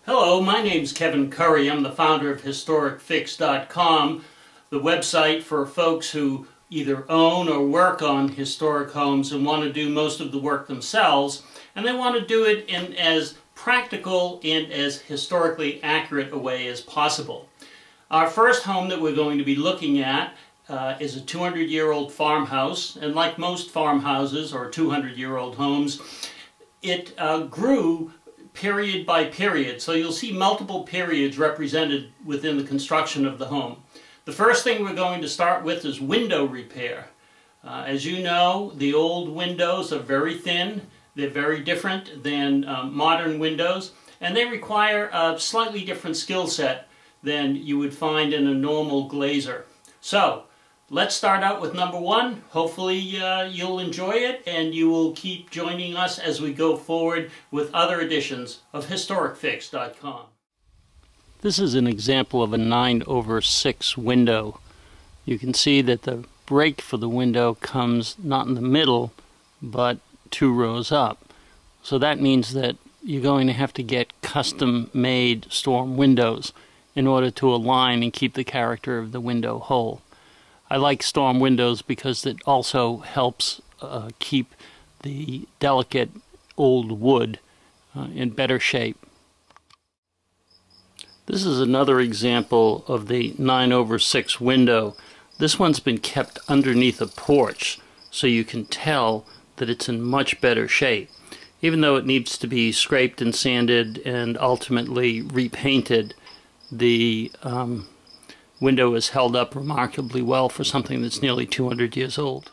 Hello, my name's Kevin Curry. I'm the founder of HistoricFix.com, the website for folks who either own or work on historic homes and want to do most of the work themselves, and they want to do it in as practical and as historically accurate a way as possible. Our first home that we're going to be looking at is a 200-year-old farmhouse, and like most farmhouses or 200-year-old homes, it grew period by period. So you'll see multiple periods represented within the construction of the home. The first thing we're going to start with is window repair. As you know, the old windows are very thin. They're very different than modern windows, and they require a slightly different skill set than you would find in a normal glazer. So let's start out with number one. Hopefully you'll enjoy it and you will keep joining us as we go forward with other editions of HistoricFix.com. This is an example of a 9/6 window. You can see that the break for the window comes not in the middle but 2 rows up. So that means that you're going to have to get custom-made storm windows in order to align and keep the character of the window whole. I like storm windows because it also helps keep the delicate old wood in better shape. This is another example of the 9/6 window. This one's been kept underneath a porch, so you can tell that it's in much better shape. Even though it needs to be scraped and sanded and ultimately repainted, the window is held up remarkably well for something that's nearly 200 years old.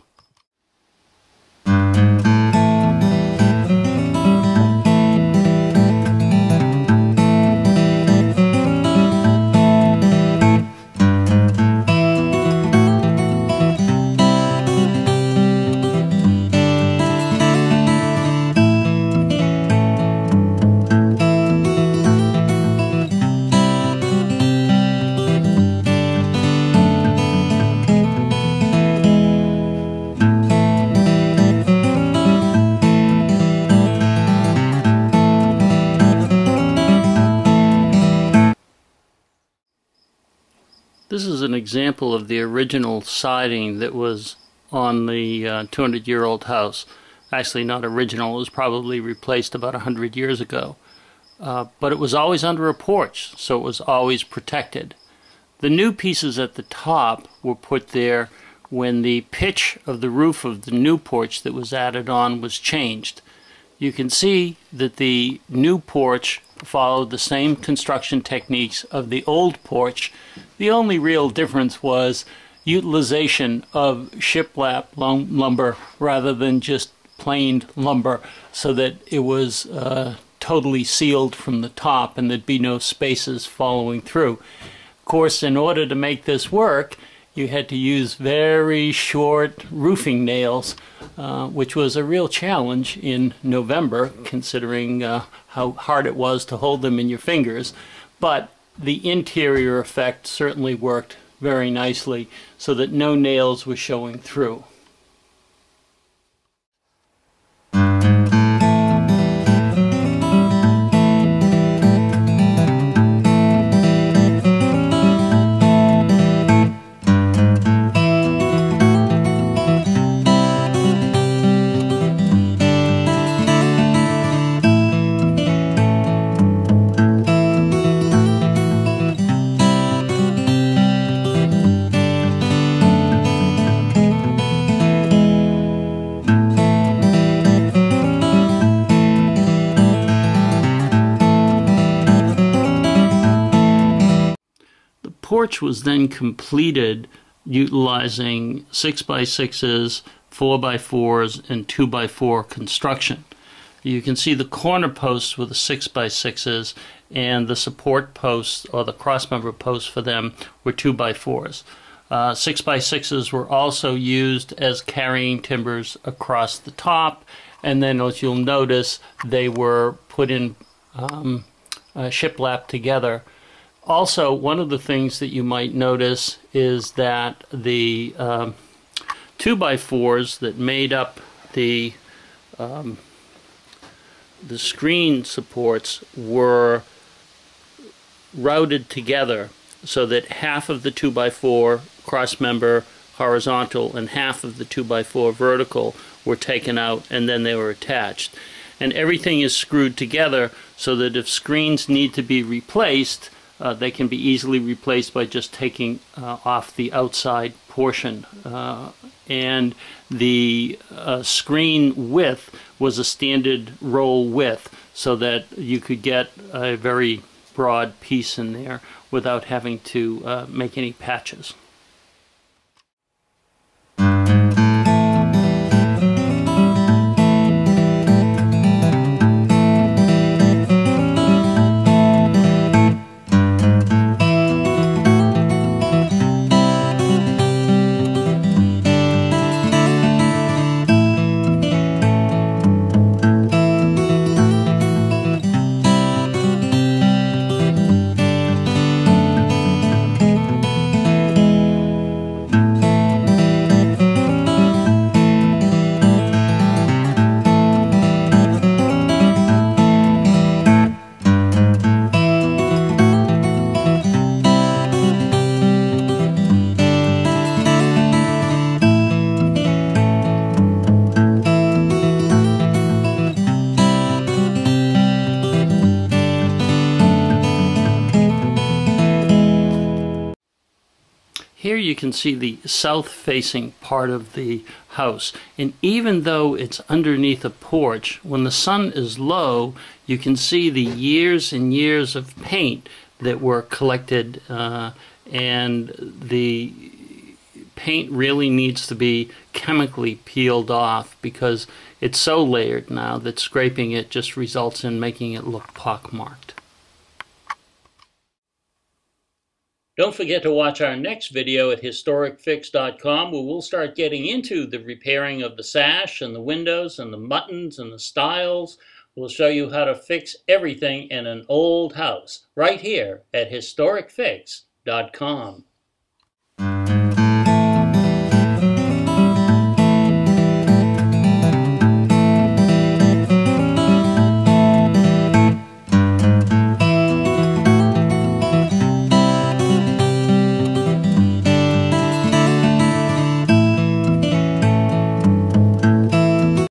This is an example of the original siding that was on the 200-year-old house. Actually, not original. It was probably replaced about 100 years ago. But it was always under a porch, so it was always protected. The new pieces at the top were put there when the pitch of the roof of the new porch that was added on was changed. You can see that the new porch followed the same construction techniques of the old porch. The only real difference was utilization of shiplap lumber rather than just planed lumber, so that it was totally sealed from the top and there'd be no spaces following through. Of course, in order to make this work, you had to use very short roofing nails, which was a real challenge in November, considering how hard it was to hold them in your fingers. But the interior effect certainly worked very nicely so that no nails were showing through. The porch was then completed utilizing 6x6s, 4x4s, and 2x4 construction. You can see the corner posts were the 6x6s, and the support posts, or the crossmember posts for them, were 2x4s. 6x6s were also used as carrying timbers across the top, and then as you'll notice, they were put in shiplap together. Also, one of the things that you might notice is that the 2x4s that made up the screen supports were routed together so that half of the 2x4 cross member horizontal and half of the 2x4 vertical were taken out, and then they were attached. And everything is screwed together so that if screens need to be replaced, they can be easily replaced by just taking off the outside portion. And the screen width was a standard roll width, so that you could get a very broad piece in there without having to make any patches. Here you can see the south-facing part of the house, and even though it's underneath a porch, when the sun is low, you can see the years and years of paint that were collected, and the paint really needs to be chemically peeled off because it's so layered now that scraping it just results in making it look pockmarked. Don't forget to watch our next video at historicfix.com, where we'll start getting into the repairing of the sash and the windows and the buttons and the stiles. We'll show you how to fix everything in an old house right here at historicfix.com.